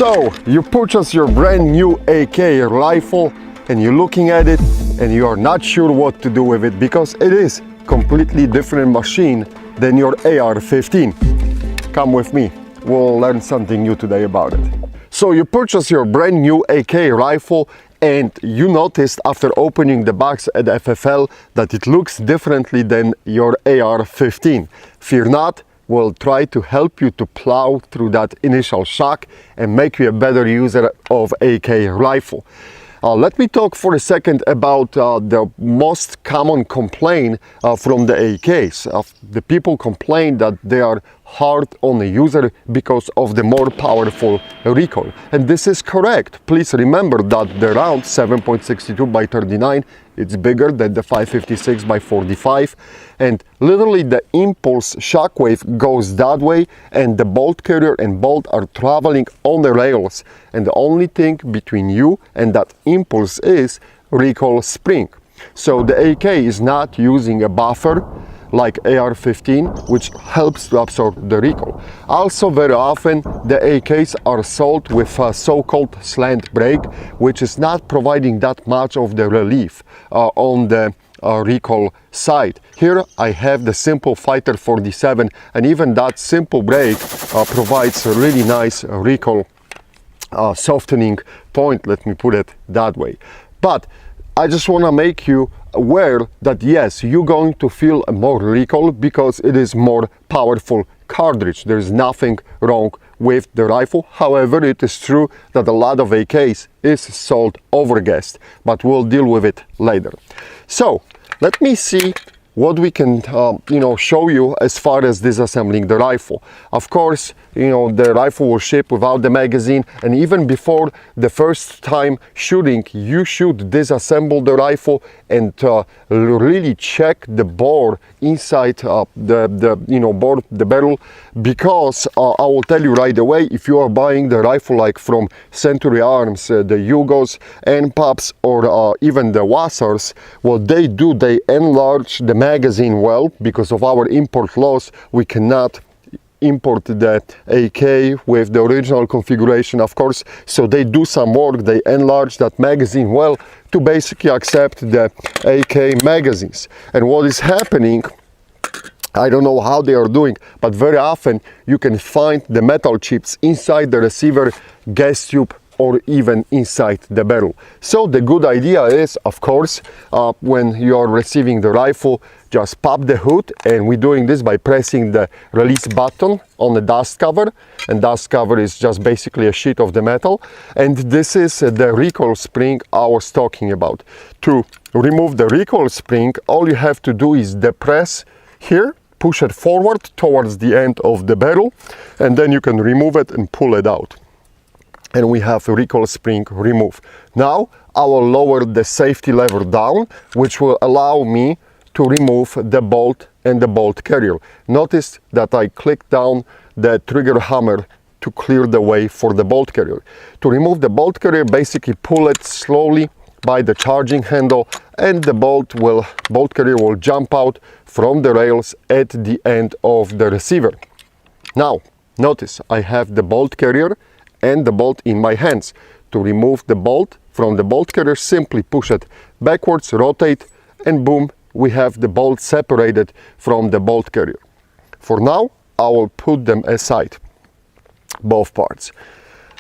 So, you purchase your brand new AK rifle and you're looking at it and you are not sure what to do with it because it is completely different machine than your AR-15. Come with me, we'll learn something new today about it. So you purchase your brand new AK rifle and you noticed after opening the box at FFL that it looks differently than your AR-15. Fear not, we'll try to help you to plow through that initial shock and make you a better user of AK rifle. Let me talk for a second about the most common complaint from the AKs. The people complain that they are hard on the user because of the more powerful recoil. And this is correct. Please remember that the round 7.62 by 39, it's bigger than the 5.56 by 45. And literally the impulse shockwave goes that way and the bolt carrier and bolt are traveling on the rails. And the only thing between you and that impulse is recoil spring. So the AK is not using a buffer like AR-15, which helps to absorb the recoil. Also, very often the AKs are sold with a so-called slant brake, which is not providing that much of the relief on the recoil side. Here I have the simple Fighter 47, and even that simple brake provides a really nice recoil softening point, let me put it that way. But I just want to make you aware that yes, you're going to feel more recoil because it is more powerful cartridge. There is nothing wrong with the rifle. However, it is true that a lot of AKs is sold overgassed, but we'll deal with it later. So let me see what we can show you as far as disassembling the rifle. Of course, the rifle will ship without the magazine, and even before the first time shooting, you should disassemble the rifle and really check the bore inside the barrel, because I will tell you right away, if you are buying the rifle like from Century Arms, the Yugos, NPAPs, or even the Wassars, what they do, they enlarge the magazine well. Because of our import laws, we cannot import the AK with the original configuration, of course. So they do some work, they enlarge that magazine well to basically accept the AK magazines. And what is happening, I don't know how they are doing, but very often you can find the metal chips inside the receiver gas tube or even inside the barrel. So the good idea is, of course, when you are receiving the rifle, just pop the hood, and we're doing this by pressing the release button on the dust cover, and dust cover is just basically a sheet of the metal, and this is the recoil spring I was talking about. To remove the recoil spring, all you have to do is depress here, push it forward towards the end of the barrel, and then you can remove it and pull it out. And we have a recoil spring removed. Now I will lower the safety lever down, which will allow me to remove the bolt and the bolt carrier. Notice that I click down the trigger hammer to clear the way for the bolt carrier. To remove the bolt carrier, basically pull it slowly by the charging handle, and the bolt carrier will jump out from the rails at the end of the receiver. Now notice I have the bolt carrier and the bolt in my hands. To remove the bolt from the bolt carrier, simply push it backwards, rotate, and boom, we have the bolt separated from the bolt carrier. For now, I will put them aside, both parts.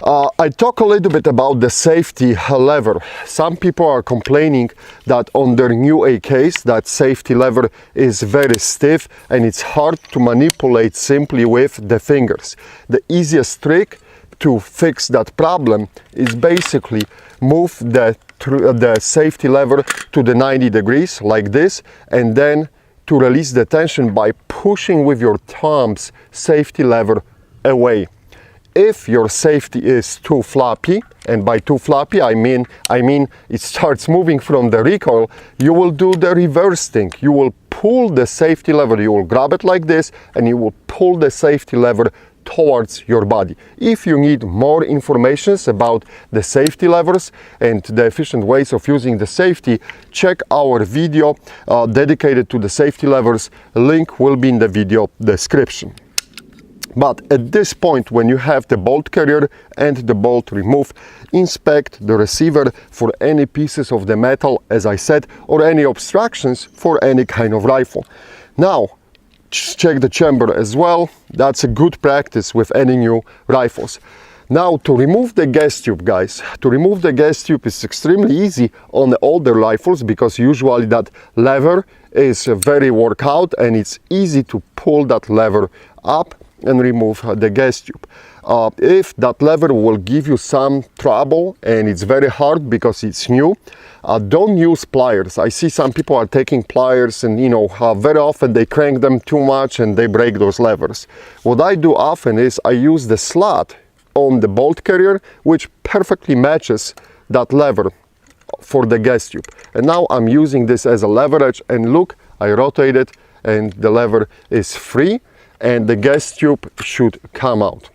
I talk a little bit about the safety lever. Some people are complaining that on their new AKs, that safety lever is very stiff and it's hard to manipulate simply with the fingers. The easiest trick to fix that problem is basically move the safety lever to the 90 degrees like this, and then to release the tension by pushing with your thumbs safety lever away. If your safety is too floppy, and by too floppy I mean it starts moving from the recoil, you will do the reverse thing. You will pull the safety lever, you will grab it like this, and you will pull the safety lever towards your body. If you need more information about the safety levers and the efficient ways of using the safety, check our video dedicated to the safety levers. Link will be in the video description. But at this point, when you have the bolt carrier and the bolt removed, inspect the receiver for any pieces of the metal, as I said, or any obstructions for any kind of rifle. Now, check the chamber as well. That's a good practice with any new rifles. Now, to remove the gas tube, guys, to remove the gas tube is extremely easy on the older rifles, because usually that lever is very worked out and it's easy to pull that lever up and remove the gas tube. If that lever will give you some trouble and it's very hard because it's new, don't use pliers. I see some people are taking pliers and very often they crank them too much and they break those levers. What I do often is I use the slot on the bolt carrier, which perfectly matches that lever for the gas tube. And now I'm using this as a leverage, and look, I rotate it and the lever is free and the gas tube should come out.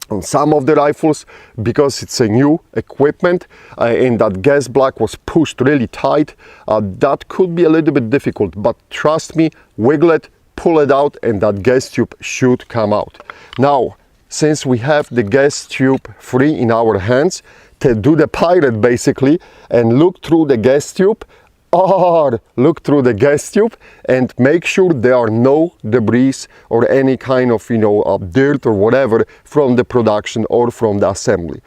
On some of the rifles, because it's a new equipment and that gas block was pushed really tight, that could be a little bit difficult, but trust me, wiggle it, pull it out, and that gas tube should come out. Now, since we have the gas tube free in our hands, to do the pirate basically and look through the gas tube, or look through the gas tube and make sure there are no debris or any kind of dirt or whatever from the production or from the assembly.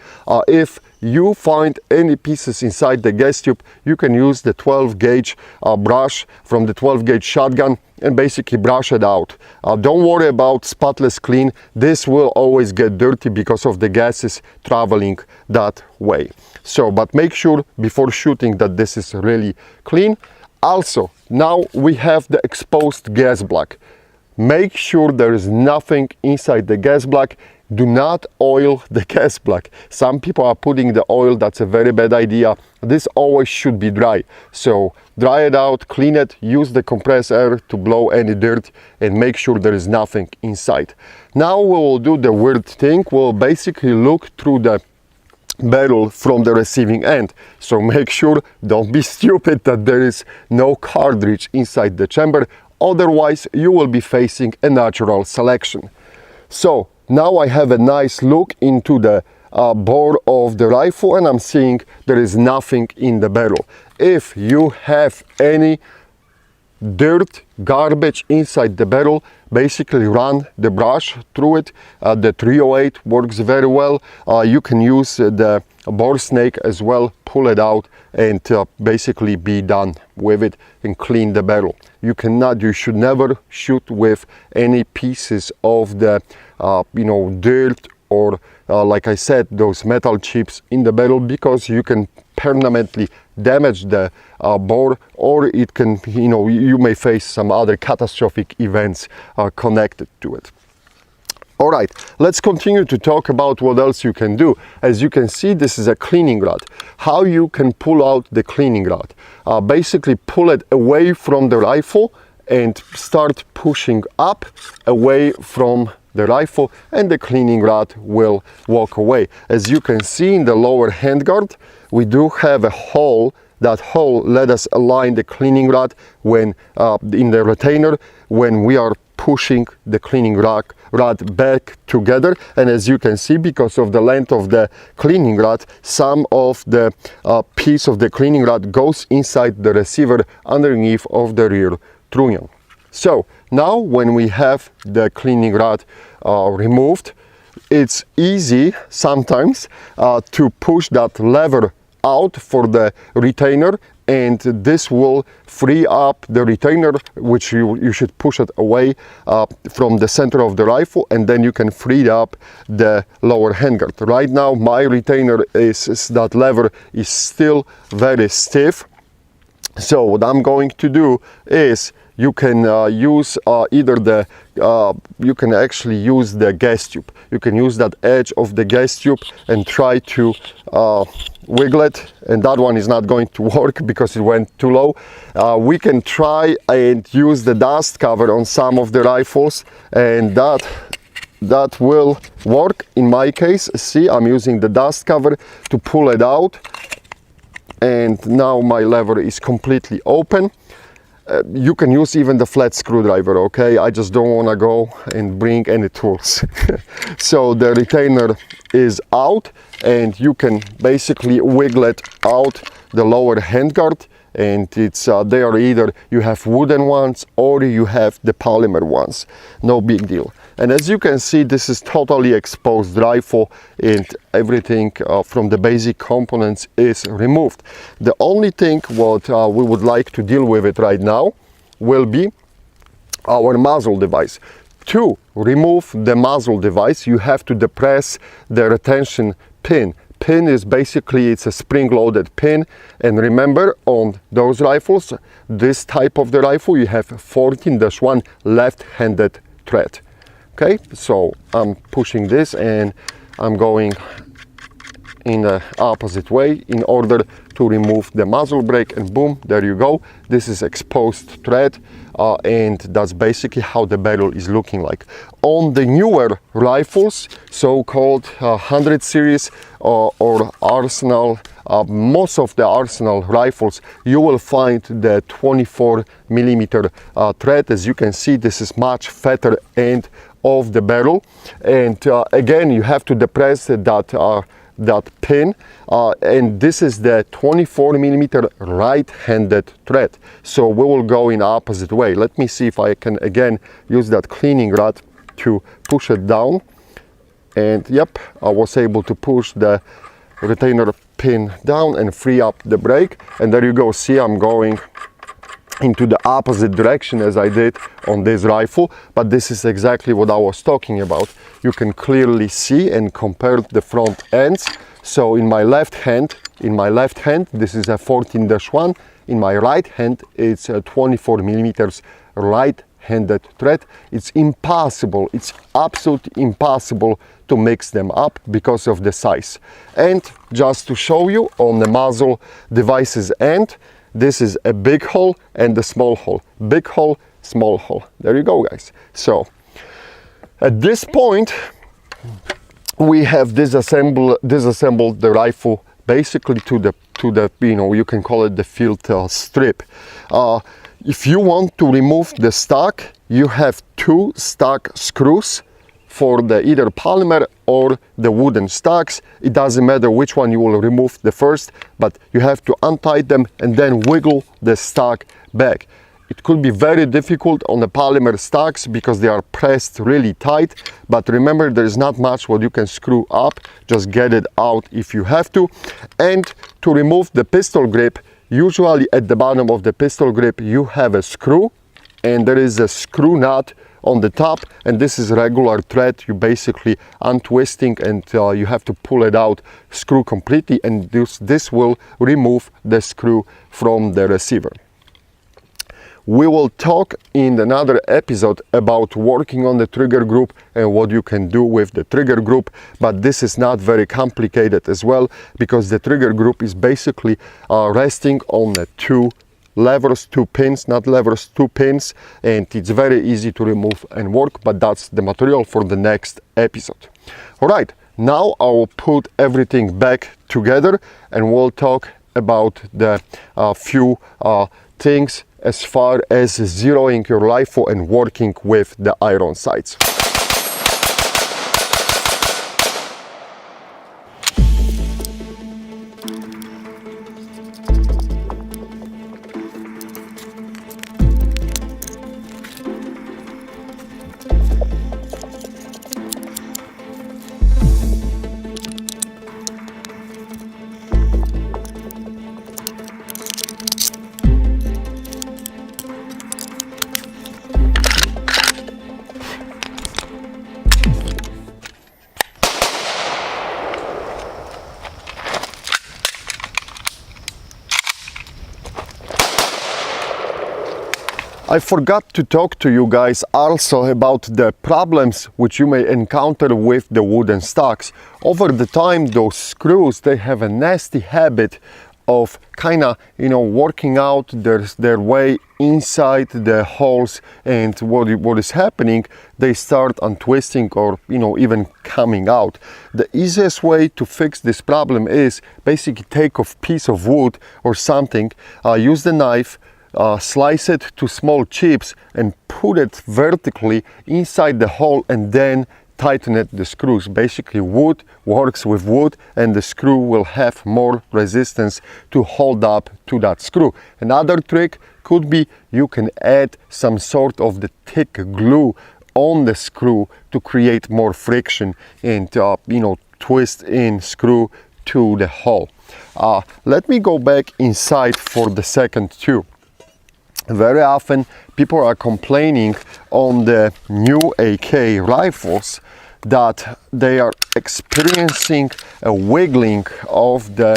If you find any pieces inside the gas tube, you can use the 12 gauge brush from the 12 gauge shotgun and basically brush it out. Don't worry about spotless clean. This will always get dirty because of the gases traveling that way. So, but make sure before shooting that this is really clean. Also, now we have the exposed gas block. Make sure there is nothing inside the gas block. Do not oil the gas block. Some people are putting the oil. That's a very bad idea. This always should be dry. So dry it out, clean it, use the compressed air to blow any dirt and make sure there is nothing inside. Now we will do the weird thing. We'll basically look through the barrel from the receiving end. So make sure, don't be stupid, that there is no cartridge inside the chamber. Otherwise, you will be facing a natural selection. So now I have a nice look into the bore of the rifle and I'm seeing there is nothing in the barrel. If you have any dirt, garbage inside the barrel, basically run the brush through it. The 308 works very well. You can use the bore snake as well, pull it out and basically be done with it and clean the barrel. You should never shoot with any pieces of the dirt or like I said, those metal chips in the barrel, because you can permanently damage the bore, or it can, you may face some other catastrophic events connected to it. All right, let's continue to talk about what else you can do. As you can see, this is a cleaning rod. How you can pull out the cleaning rod. Basically pull it away from the rifle and start pushing up away from the rifle, and the cleaning rod will walk away. As you can see in the lower handguard, we do have a hole. That hole let us align the cleaning rod when in the retainer when we are pushing the cleaning rod back together. And as you can see, because of the length of the cleaning rod, some of the piece of the cleaning rod goes inside the receiver underneath of the rear trunnion. So now when we have the cleaning rod removed, it's easy sometimes to push that lever out for the retainer, and this will free up the retainer, which you should push it away from the center of the rifle, and then you can free up the lower handguard. Right now my retainer is that lever is still very stiff. So what I'm going to do is you can use either the you can actually use the gas tube. You can use that edge of the gas tube and try to wiggle it, and that one is not going to work because it went too low. We can try and use the dust cover on some of the rifles, and that will work in my case. See, I'm using the dust cover to pull it out, and now my lever is completely open. you can use even the flat screwdriver, okay? I just don't want to go and bring any tools. So the retainer is out, and you can basically wiggle it out the lower handguard, and it's there. Either you have wooden ones or you have the polymer ones, no big deal. And as you can see, this is totally exposed rifle, and everything from the basic components is removed. The only thing what we would like to deal with it right now will be our muzzle device. To remove the muzzle device, you have to depress the retention pin. Pin is basically, it's a spring-loaded pin, and remember, on those rifles, this type of the rifle, you have 14-1 left-handed thread. Okay, so I'm pushing this and I'm going in the opposite way in order to remove the muzzle brake, and boom, there you go. This is exposed thread, and that's basically how the barrel is looking like. On the newer rifles, so-called 100 series or Arsenal, most of the Arsenal rifles, you will find the 24mm thread. As you can see, this is much fatter end of the barrel, and again, you have to depress that pin, and this is the 24mm right-handed thread, so we will go in opposite way. Let me see if I can again use that cleaning rod to push it down, and yep, I was able to push the retainer pin down and free up the brake, and there you go. See, I'm going into the opposite direction as I did on this rifle, but this is exactly what I was talking about. You can clearly see and compare the front ends. So in my left hand, this is a 14-1. In my right hand, it's a 24mm right-handed thread. It's impossible, it's absolutely impossible to mix them up because of the size. And just to show you, on the muzzle devices end, this is a big hole and a small hole. Big hole, small hole. There you go, guys. So at this point, we have disassembled the rifle basically to the you can call it the field strip. If you want to remove the stock, you have two stock screws for the either polymer or the wooden stocks. It doesn't matter which one you will remove the first, but you have to untie them and then wiggle the stock back. It could be very difficult on the polymer stocks because they are pressed really tight, but remember, there is not much what you can screw up. Just get it out if you have to. And to remove the pistol grip, usually at the bottom of the pistol grip you have a screw, and there is a screw nut on the top, and this is regular thread. You basically untwisting, and you have to pull it out, screw completely, and this will remove the screw from the receiver. We will talk in another episode about working on the trigger group and what you can do with the trigger group, but this is not very complicated as well, because the trigger group is basically resting on the two levers, two pins, not levers, two pins, and it's very easy to remove and work, but that's the material for the next episode. All right, now I will put everything back together and we'll talk about the few things as far as zeroing your rifle and working with the iron sights. I forgot to talk to you guys also about the problems which you may encounter with the wooden stocks. Over the time, those screws, they have a nasty habit of kind of, working out their way inside the holes, and what is happening, they start untwisting or, even coming out. The easiest way to fix this problem is basically take a piece of wood or something, use the knife, slice it to small chips and put it vertically inside the hole and then tighten it the screws. Basically wood works with wood and the screw will have more resistance to hold up to that screw. Another trick could be you can add some sort of the thick glue on the screw to create more friction and twist in screw to the hole. Let me go back inside for the second tube. Very often people are complaining on the new AK rifles that they are experiencing a wiggling of the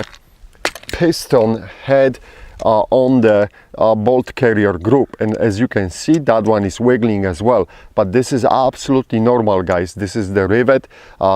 piston head on the bolt carrier group, and as you can see that one is wiggling as well, but this is absolutely normal, guys. This is the rivet.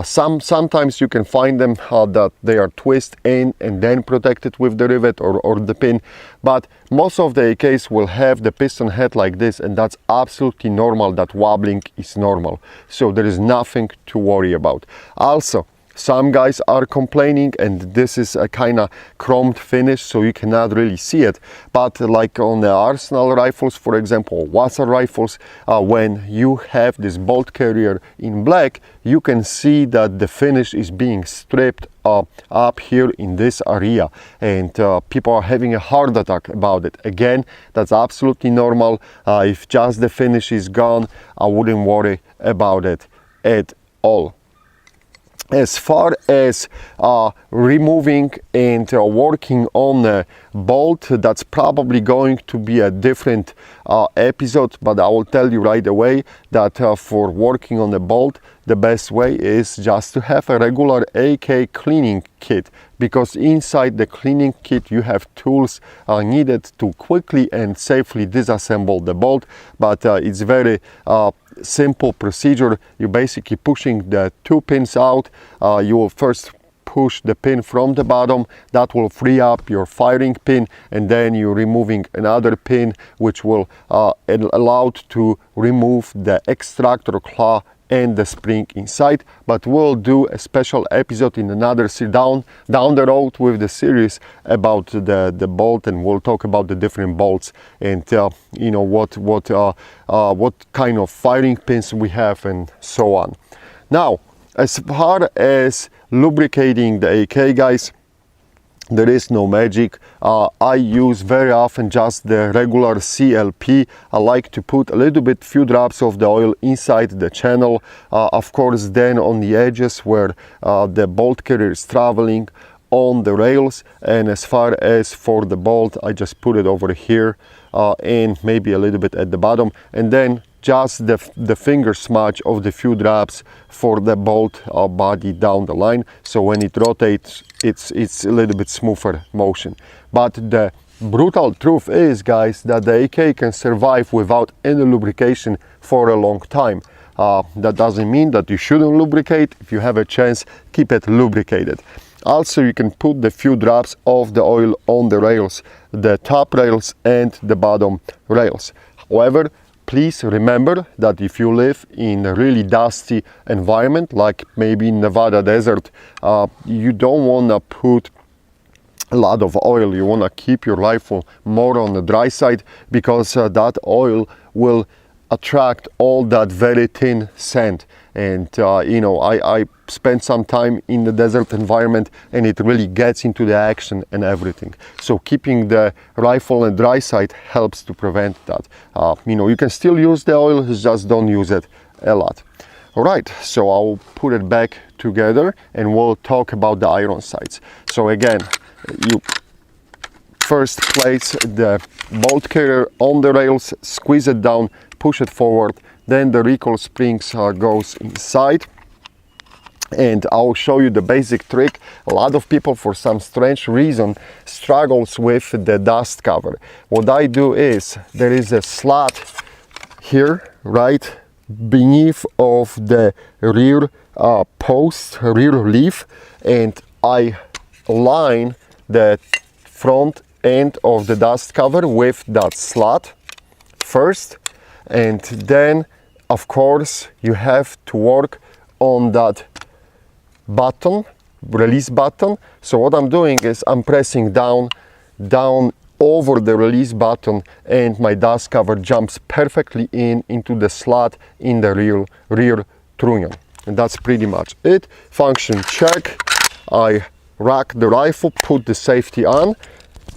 Sometimes you can find them that they are twisted in and then protected with the rivet or the pin, but most of the AKs will have the piston head like this, and that's absolutely normal. That wobbling is normal, so there is nothing to worry about. Also, some guys are complaining, and this is a kind of chromed finish, so you cannot really see it, but like on the Arsenal rifles, for example, Wasser rifles, when you have this bolt carrier in black, you can see that the finish is being stripped up here in this area, and people are having a heart attack about it. Again, that's absolutely normal. If just the finish is gone, I wouldn't worry about it at all. As far as removing and working on a bolt, that's probably going to be a different episode, but I will tell you right away that for working on a bolt, the best way is just to have a regular AK cleaning kit, because inside the cleaning kit you have tools needed to quickly and safely disassemble the bolt. But it's very simple procedure. You're basically pushing the two pins out. You will first push the pin from the bottom, that will free up your firing pin, and then you're removing another pin which will allow to remove the extractor claw and the spring inside. But we'll do a special episode in another down the road with the series about the bolt, and we'll talk about the different bolts and what kind of firing pins we have and so on. Now, as far as lubricating the AK, guys, there is no magic. I use very often just the regular CLP. I like to put a little bit, few drops of the oil inside the channel, of course then on the edges where the bolt carrier is traveling on the rails, and as far as for the bolt, I just put it over here and maybe a little bit at the bottom, and then just the finger smudge of the few drops for the bolt body down the line, so when it rotates it's a little bit smoother motion. But the brutal truth is, guys, that the AK can survive without any lubrication for a long time. That doesn't mean that you shouldn't lubricate. If you have a chance, keep it lubricated. Also, you can put the few drops of the oil on the rails, the top rails and the bottom rails. However, please remember that if you live in a really dusty environment, like maybe in Nevada desert, you don't want to put a lot of oil. You want to keep your rifle more on the dry side, because that oil will attract all that very thin sand. And I spent some time in the desert environment, and it really gets into the action and everything. So keeping the rifle on the dry side helps to prevent that. You can still use the oil, just don't use it a lot. All right, so I'll put it back together and we'll talk about the iron sights. So again, you first place the bolt carrier on the rails, squeeze it down, push it forward, then the recoil springs goes inside, and I'll show you the basic trick. A lot of people, for some strange reason, struggles with the dust cover. What I do is, there is a slot here right beneath of the rear post, rear leaf, and I line the front end of the dust cover with that slot first, and then of course you have to work on that button, release button. So what I'm doing is I'm pressing down over the release button, and my dust cover jumps perfectly into the slot in the rear trunnion. And that's pretty much it. Function check. I rack the rifle, put the safety on,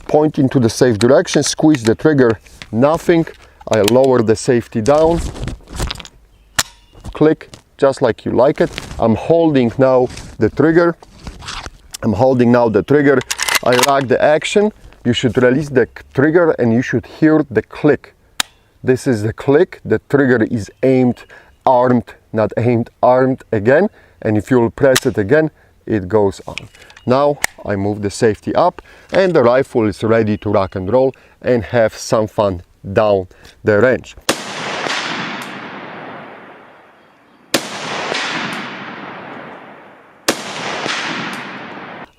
point into the safe direction, squeeze the trigger, nothing. I lower the safety down, click, just like you like it. I'm holding now the trigger. I rack the action. You should release the trigger and you should hear the click. This is the click. The trigger is aimed, armed, not aimed, armed again. And if you'll press it again, it goes on. Now I move the safety up and the rifle is ready to rock and roll and have some fun down the range.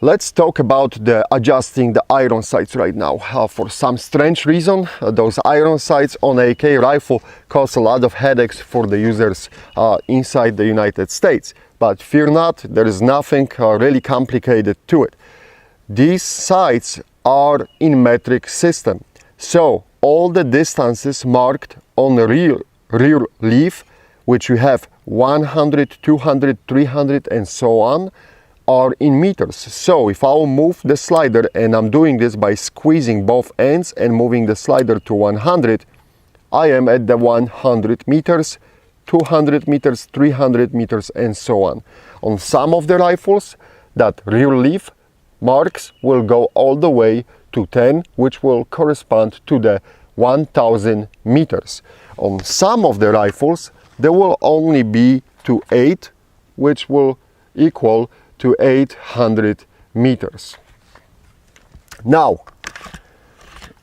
Let's talk about adjusting the iron sights right now. For some strange reason, those iron sights on AK rifle cause a lot of headaches for the users inside the United States. But fear not, there is nothing really complicated to it. These sights are in metric system. So all the distances marked on the rear leaf, which you have 100, 200, 300 and so on, are in meters. So if I'll move the slider, and I'm doing this by squeezing both ends and moving the slider to 100, I am at the 100 meters, 200 meters, 300 meters and so on. On some of the rifles, that rear leaf marks will go all the way to 10, which will correspond to the 1000 meters. On some of the rifles, there will only be to 8, which will equal to 800 meters. Now,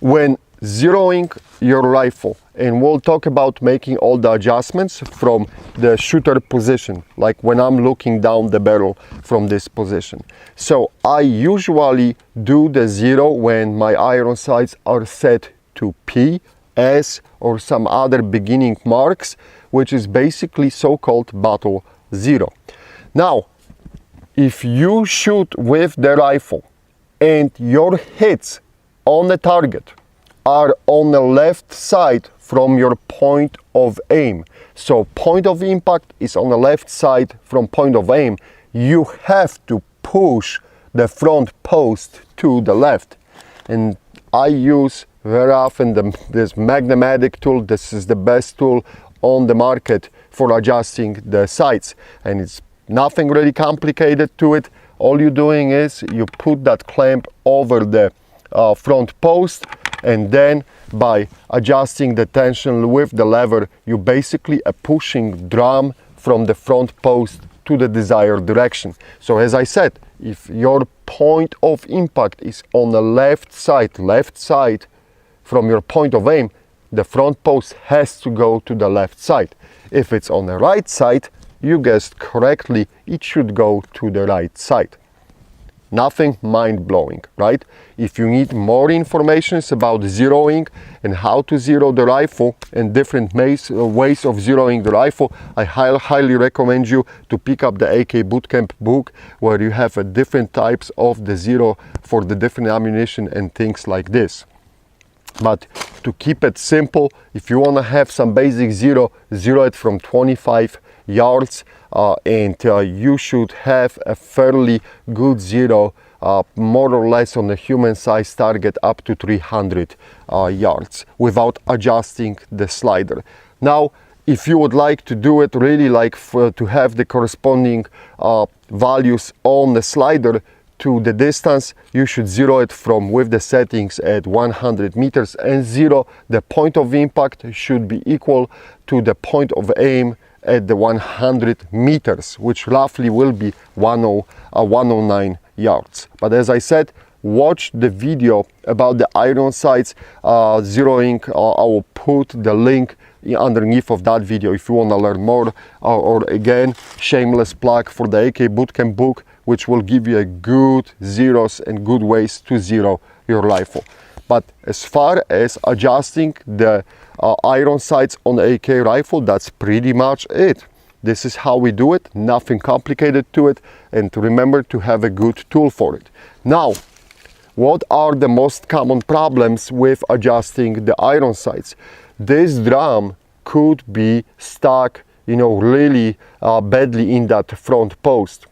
when zeroing your rifle, and we'll talk about making all the adjustments from the shooter position, like when I'm looking down the barrel from this position. So I usually do the zero when my iron sights are set to P, S, or some other beginning marks, which is basically so-called battle zero. Now, if you shoot with the rifle and your hits on the target are on the left side from your point of aim, so point of impact is on the left side from point of aim, you have to push the front post to the left. And I use very often this Magnematic tool. This is the best tool on the market for adjusting the sights, and it's nothing really complicated to it. All you're doing is you put that clamp over the front post, and then by adjusting the tension with the lever, you basically are pushing drum from the front post to the desired direction. So as I said, if your point of impact is on the left side from your point of aim, the front post has to go to the left side. If it's on the right side, you guessed correctly, it should go to the right side. Nothing mind-blowing, right? If you need more information about zeroing and how to zero the rifle and different ways of zeroing the rifle, I highly recommend you to pick up the AK Bootcamp book, where you have different types of the zero for the different ammunition and things like this. But to keep it simple, if you want to have some basic zero it from 25 yards, and you should have a fairly good zero, more or less on the human size target up to 300 yards without adjusting the slider. Now, if you would like to do it really to have the corresponding values on the slider to the distance, you should zero it from with the settings at 100 meters, and zero the point of impact should be equal to the point of aim at the 100 meters, which roughly will be 109 yards. But as I said, watch the video about the iron sights zeroing. I will put the link underneath of that video if you want to learn more, or again, shameless plug for the AK Bootcamp book, which will give you a good zeros and good ways to zero your rifle. But as far as adjusting the iron sights on the AK rifle, that's pretty much it. This is how we do it, nothing complicated to it, and to remember to have a good tool for it. Now, what are the most common problems with adjusting the iron sights? This drum could be stuck, you know, really badly in that front post.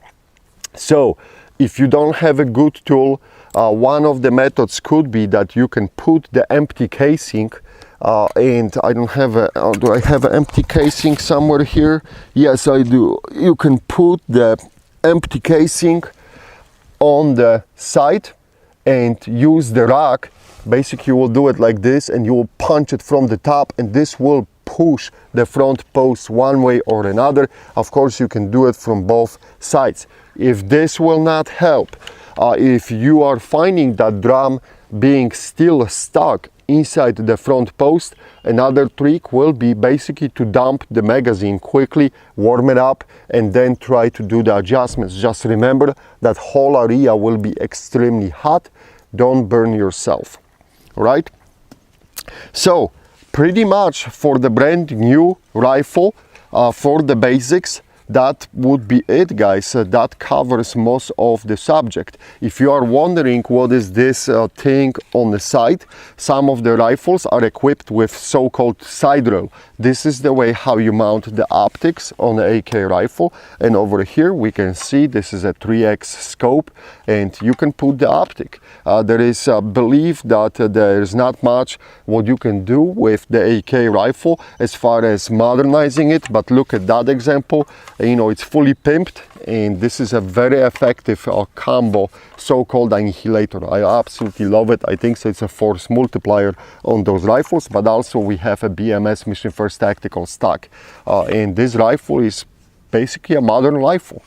So if you don't have a good tool, one of the methods could be that you can put the empty casing, and I don't have a, do I have an empty casing somewhere here? Yes, I do. You can put the empty casing on the side and use the rack. Basically you will do it like this, and you will punch it from the top, and this will push the front post one way or another. Of course you can do it from both sides. If this will not help, if you are finding that drum being still stuck inside the front post, another trick will be basically to dump the magazine quickly, warm it up, and then try to do the adjustments. Just remember that whole area will be extremely hot. Don't burn yourself. All right? So pretty much for the brand new rifle, for the basics, that would be it, guys. That covers most of the subject. If you are wondering what is this thing on the side, some of the rifles are equipped with so-called side rail. This is the way how you mount the optics on the AK rifle, and over here we can see this is a 3x scope, and you can put the optic. There is a belief that there is not much what you can do with the AK rifle as far as modernizing it, but look at that example. You know, it's fully pimped, and this is a very effective combo, so-called annihilator. I absolutely love it. I think so it's a force multiplier on those rifles, but also we have a BMS Mission First Tactical stock, and this rifle is basically a modern rifle.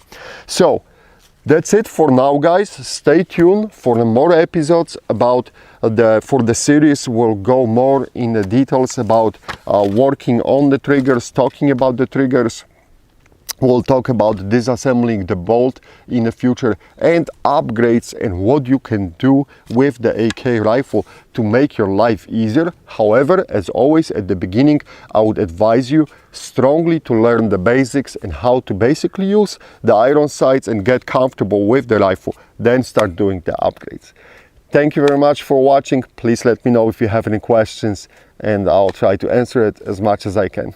So that's it for now, guys. Stay tuned for more episodes about for the series. We'll go more in the details about working on the triggers, talking about the triggers. We'll talk about disassembling the bolt in the future, and upgrades, and what you can do with the AK rifle to make your life easier. However, as always at the beginning, I would advise you strongly to learn the basics and how to basically use the iron sights and get comfortable with the rifle, then start doing the upgrades. Thank you very much for watching. Please let me know if you have any questions, and I'll try to answer it as much as I can.